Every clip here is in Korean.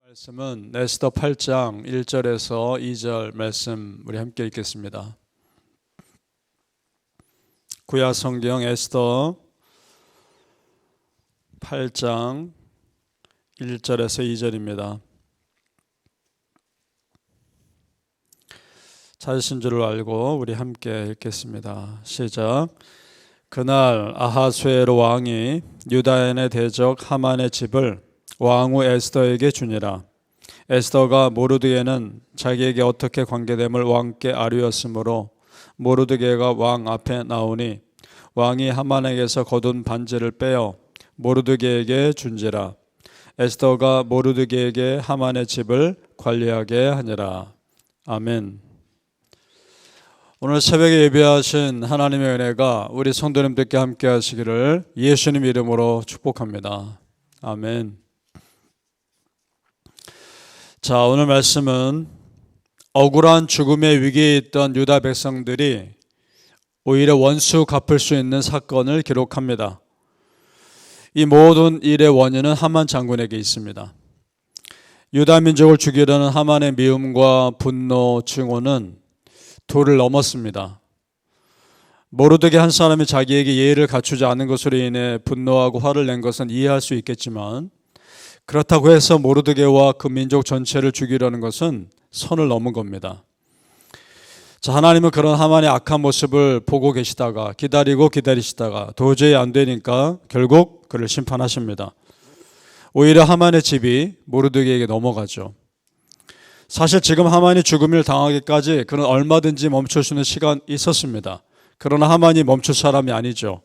말씀은 에스더 8장 1절에서 2절 말씀 우리 함께 읽겠습니다. 구약 성경 에스더 8장 1절에서 2절입니다. 찾으신 줄을 알고 우리 함께 읽겠습니다. 시작. 그날 아하수에로 왕이 유다인의 대적 하만의 집을 왕후 에스더에게 주니라. 에스더가 모르드게는 자기에게 어떻게 관계됨을 왕께 아뢰었으므로 모르드게가 왕 앞에 나오니 왕이 하만에게서 거둔 반지를 빼어 모르드게에게 준지라. 에스더가 모르드게에게 하만의 집을 관리하게 하니라. 아멘. 오늘 새벽에 예배하신 하나님의 은혜가 우리 성도님들께 함께 하시기를 예수님 이름으로 축복합니다. 아멘. 자, 오늘 말씀은 억울한 죽음의 위기에 있던 유다 백성들이 오히려 원수 갚을 수 있는 사건을 기록합니다. 이 모든 일의 원인은 하만 장군에게 있습니다. 유다 민족을 죽이려는 하만의 미움과 분노, 증오는 도를 넘었습니다. 모르드게 한 사람이 자기에게 예의를 갖추지 않은 것으로 인해 분노하고 화를 낸 것은 이해할 수 있겠지만 그렇다고 해서 모르드게와 그 민족 전체를 죽이려는 것은 선을 넘은 겁니다. 자, 하나님은 그런 하만의 악한 모습을 보고 계시다가 기다리시다가 도저히 안 되니까 결국 그를 심판하십니다. 오히려 하만의 집이 모르드게에게 넘어가죠. 사실 지금 하만이 죽음을 당하기까지 그는 얼마든지 멈출 수 있는 시간이 있었습니다. 그러나 하만이 멈출 사람이 아니죠.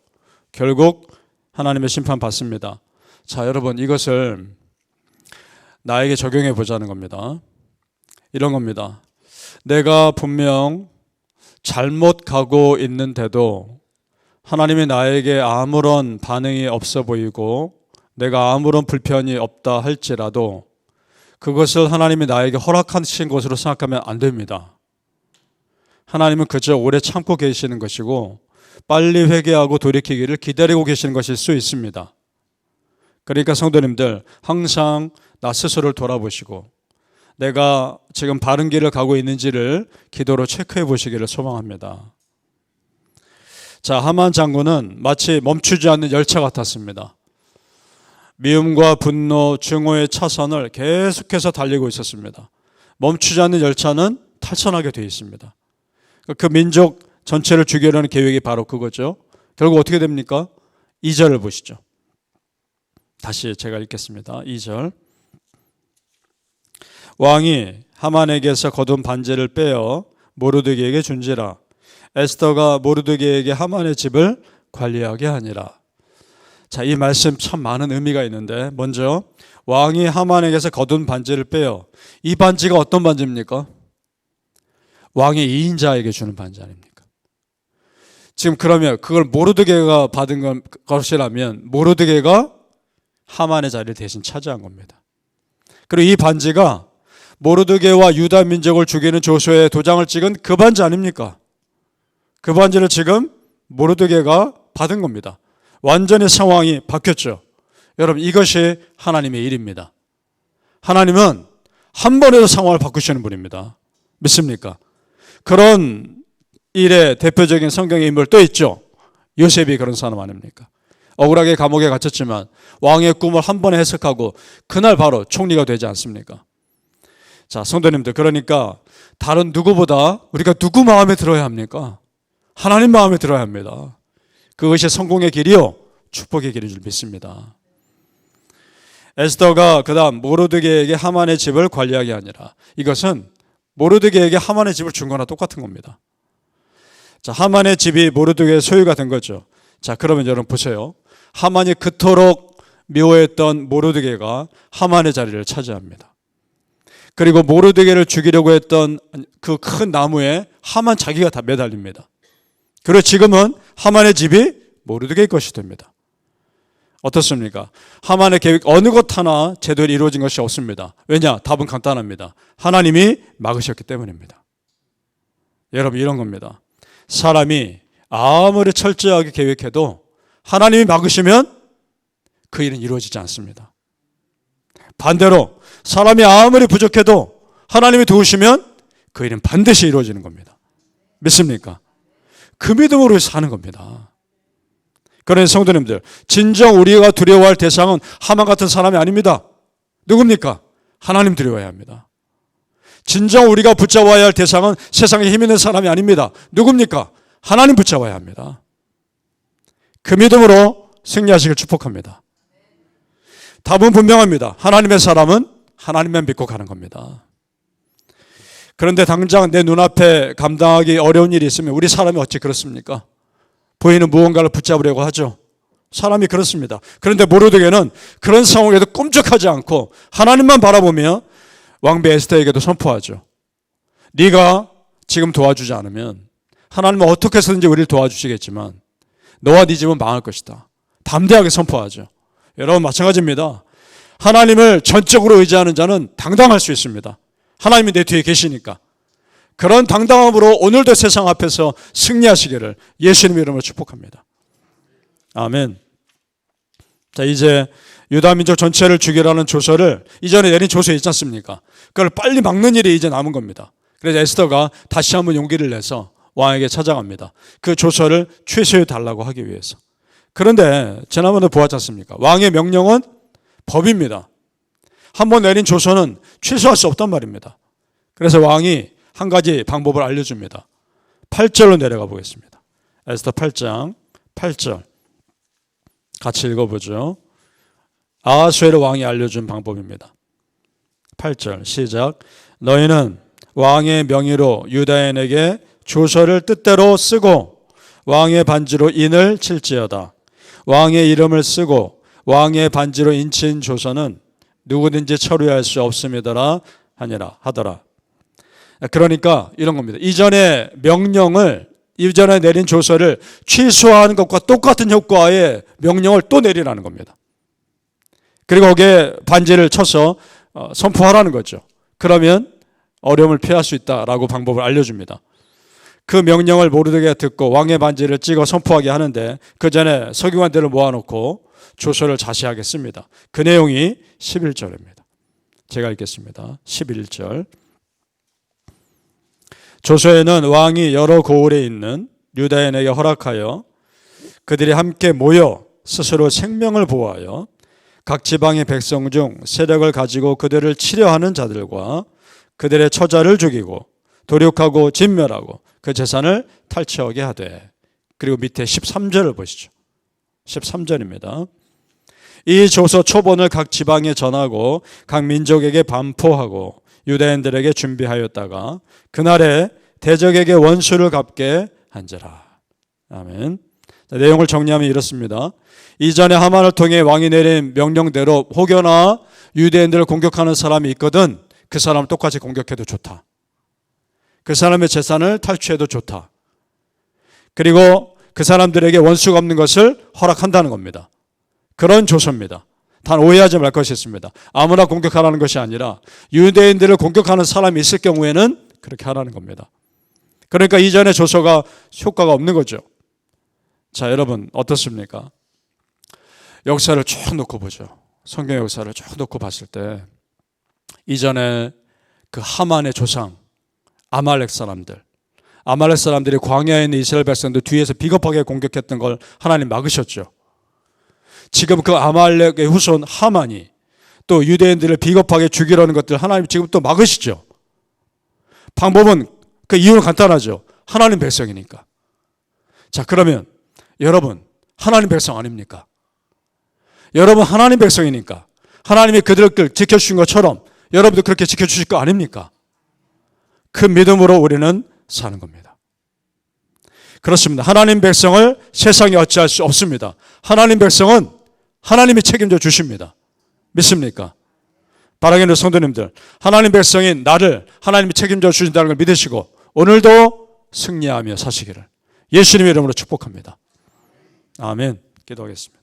결국 하나님의 심판 받습니다. 자, 여러분, 이것을 나에게 적용해 보자는 겁니다. 이런 겁니다. 내가 분명 잘못 가고 있는데도 하나님이 나에게 아무런 반응이 없어 보이고 내가 아무런 불편이 없다 할지라도 그것을 하나님이 나에게 허락하신 것으로 생각하면 안 됩니다. 하나님은 그저 오래 참고 계시는 것이고 빨리 회개하고 돌이키기를 기다리고 계시는 것일 수 있습니다. 그러니까 성도님들, 항상 나 스스로를 돌아보시고 내가 지금 바른 길을 가고 있는지를 기도로 체크해 보시기를 소망합니다. 자, 하만 장군은 마치 멈추지 않는 열차 같았습니다. 미움과 분노, 증오의 차선을 계속해서 달리고 있었습니다. 멈추지 않는 열차는 탈선하게 되어 있습니다. 그 민족 전체를 죽이려는 계획이 바로 그거죠. 결국 어떻게 됩니까? 2절을 보시죠. 다시 제가 읽겠습니다. 2절. 왕이 하만에게서 거둔 반지를 빼어 모르드게에게 준지라. 에스더가 모르드게에게 하만의 집을 관리하게 하니라. 자, 이 말씀 참 많은 의미가 있는데 먼저 왕이 하만에게서 거둔 반지를 빼어, 이 반지가 어떤 반지입니까? 왕의 2인자에게 주는 반지 아닙니까? 지금 그러면 그걸 모르드게가 받은 것이라면 모르드게가 하만의 자리를 대신 차지한 겁니다. 그리고 이 반지가 모르드게와 유다 민족을 죽이는 조수의 도장을 찍은 그 반지 아닙니까? 그 반지를 지금 모르드게가 받은 겁니다. 완전히 상황이 바뀌었죠. 여러분, 이것이 하나님의 일입니다. 하나님은 한 번에도 상황을 바꾸시는 분입니다. 믿습니까? 그런 일의 대표적인 성경의 인물 또 있죠. 요셉이 그런 사람 아닙니까? 억울하게 감옥에 갇혔지만 왕의 꿈을 한 번에 해석하고 그날 바로 총리가 되지 않습니까? 자, 성도님들, 그러니까 다른 누구보다 우리가 누구 마음에 들어야 합니까? 하나님 마음에 들어야 합니다. 그것이 성공의 길이요 축복의 길인 줄 믿습니다. 에스더가 그 다음 모르드게에게 하만의 집을 관리하게 하니라. 이것은 모르드게에게 하만의 집을 준 거나 똑같은 겁니다. 자, 하만의 집이 모르드게의 소유가 된 거죠. 자, 그러면 여러분 보세요. 하만이 그토록 미워했던 모르드게가 하만의 자리를 차지합니다. 그리고 모르드게를 죽이려고 했던 그 큰 나무에 하만 자기가 다 매달립니다. 그리고 지금은 하만의 집이 모르드게의 것이 됩니다. 어떻습니까? 하만의 계획 어느 것 하나 제대로 이루어진 것이 없습니다. 왜냐? 답은 간단합니다. 하나님이 막으셨기 때문입니다. 여러분, 이런 겁니다. 사람이 아무리 철저하게 계획해도 하나님이 막으시면 그 일은 이루어지지 않습니다. 반대로 사람이 아무리 부족해도 하나님이 도우시면 그 일은 반드시 이루어지는 겁니다. 믿습니까? 그 믿음으로 사는 겁니다. 그러니 성도님들, 진정 우리가 두려워할 대상은 하만 같은 사람이 아닙니다. 누굽니까? 하나님 두려워해야 합니다. 진정 우리가 붙잡아야 할 대상은 세상에 힘 있는 사람이 아닙니다. 누굽니까? 하나님 붙잡아야 합니다. 그 믿음으로 승리하시길 축복합니다. 답은 분명합니다. 하나님의 사람은 하나님만 믿고 가는 겁니다. 그런데 당장 내 눈앞에 감당하기 어려운 일이 있으면 우리 사람이 어찌 그렇습니까? 보이는 무언가를 붙잡으려고 하죠. 사람이 그렇습니다. 그런데 모르드게는 그런 상황에도 꼼짝하지 않고 하나님만 바라보며 왕비 에스더에게도 선포하죠. 네가 지금 도와주지 않으면 하나님은 어떻게 해서든지 우리를 도와주시겠지만 너와 네 집은 망할 것이다. 담대하게 선포하죠. 여러분 마찬가지입니다. 하나님을 전적으로 의지하는 자는 당당할 수 있습니다. 하나님이 내 뒤에 계시니까. 그런 당당함으로 오늘도 세상 앞에서 승리하시기를 예수님 이름으로 축복합니다. 아멘. 자, 이제 유다 민족 전체를 죽이라는 조서를 이전에 내린 조서에 있지 않습니까? 그걸 빨리 막는 일이 이제 남은 겁니다. 그래서 에스더가 다시 한번 용기를 내서 왕에게 찾아갑니다. 그 조서를 취소해 달라고 하기 위해서. 그런데 지난번에 보았지 않습니까? 왕의 명령은 법입니다. 한번 내린 조서는 취소할 수 없단 말입니다. 그래서 왕이 한 가지 방법을 알려줍니다. 8절로 내려가 보겠습니다. 에스더 8장 8절 같이 읽어보죠. 아하수에르 왕이 알려준 방법입니다. 8절 시작. 너희는 왕의 명의로 유다인에게 조서를 뜻대로 쓰고 왕의 반지로 인을 칠지어다. 왕의 이름을 쓰고 왕의 반지로 인친 조서는 누구든지 처리할 수 없음이더라 하더라. 그러니까 이런 겁니다. 이전에 명령을 이전에 내린 조서를 취소하는 것과 똑같은 효과의 명령을 또 내리라는 겁니다. 그리고 거기에 반지를 쳐서 선포하라는 거죠. 그러면 어려움을 피할 수 있다라고 방법을 알려줍니다. 그 명령을 모르드게가 듣고 왕의 반지를 찍어 선포하게 하는데 그 전에 서기관들을 모아놓고 조서를 자세하게 씁니다. 그 내용이 11절입니다. 제가 읽겠습니다. 11절. 조서에는 왕이 여러 고을에 있는 유다인에게 허락하여 그들이 함께 모여 스스로 생명을 보호하여 각 지방의 백성 중 세력을 가지고 그들을 치려하는 자들과 그들의 처자를 죽이고 도륙하고 진멸하고 그 재산을 탈취하게 하되. 그리고 밑에 13절을 보시죠. 13절입니다. 이 조서 초본을 각 지방에 전하고 각 민족에게 반포하고 유다인들에게 준비하였다가 그날에 대적에게 원수를 갚게 한지라. 아멘. 내용을 정리하면 이렇습니다. 이전에 하만을 통해 왕이 내린 명령대로 혹여나 유대인들을 공격하는 사람이 있거든 그 사람을 똑같이 공격해도 좋다. 그 사람의 재산을 탈취해도 좋다. 그리고 그 사람들에게 원수가 없는 것을 허락한다는 겁니다. 그런 조서입니다. 단 오해하지 말 것이 있습니다. 아무나 공격하라는 것이 아니라 유대인들을 공격하는 사람이 있을 경우에는 그렇게 하라는 겁니다. 그러니까 이전의 조서가 효과가 없는 거죠. 자, 여러분 어떻습니까? 역사를 쭉 놓고 보죠. 성경 역사를 쭉 놓고 봤을 때 이전에 그 하만의 조상 아말렉 사람들이 광야에 있는 이스라엘 백성들 뒤에서 비겁하게 공격했던 걸 하나님 막으셨죠. 지금 그 아말렉의 후손 하만이 또 유대인들을 비겁하게 죽이려는 것들 하나님 지금 또 막으시죠. 방법은 그 이유는 간단하죠. 하나님 백성이니까. 자, 그러면 여러분 하나님 백성 아닙니까? 여러분 하나님 백성이니까 하나님이 그들을 지켜주신 것처럼 여러분도 그렇게 지켜주실 거 아닙니까? 그 믿음으로 우리는 사는 겁니다. 그렇습니다. 하나님 백성을 세상이 어찌할 수 없습니다. 하나님 백성은 하나님이 책임져 주십니다. 믿습니까? 바라기는 성도님들, 하나님 백성인 나를 하나님이 책임져 주신다는 걸 믿으시고 오늘도 승리하며 사시기를 예수님의 이름으로 축복합니다. 아멘. 기도하겠습니다.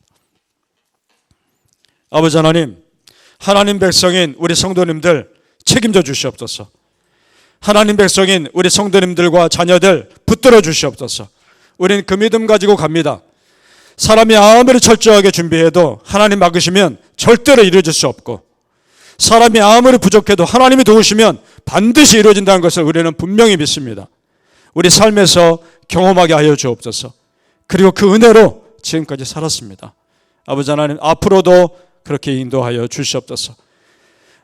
아버지 하나님, 하나님 백성인 우리 성도님들 책임져 주시옵소서. 하나님 백성인 우리 성도님들과 자녀들 붙들어 주시옵소서. 우리는 그 믿음 가지고 갑니다. 사람이 아무리 철저하게 준비해도 하나님 막으시면 절대로 이루어질 수 없고 사람이 아무리 부족해도 하나님이 도우시면 반드시 이루어진다는 것을 우리는 분명히 믿습니다. 우리 삶에서 경험하게 하여 주옵소서. 그리고 그 은혜로 지금까지 살았습니다. 아버지 하나님, 앞으로도 그렇게 인도하여 주시옵소서.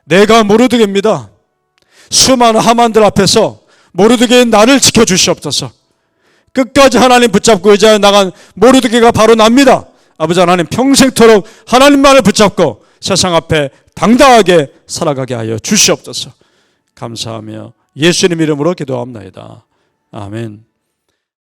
내가 모르드게입니다. 수많은 하만들 앞에서 모르드게인 나를 지켜주시옵소서. 끝까지 하나님 붙잡고 의지하여 나간 모르드게가 바로 납니다. 아버지 하나님, 평생토록 하나님만을 붙잡고 세상 앞에 당당하게 살아가게 하여 주시옵소서. 감사하며 예수님 이름으로 기도합나이다. 아멘.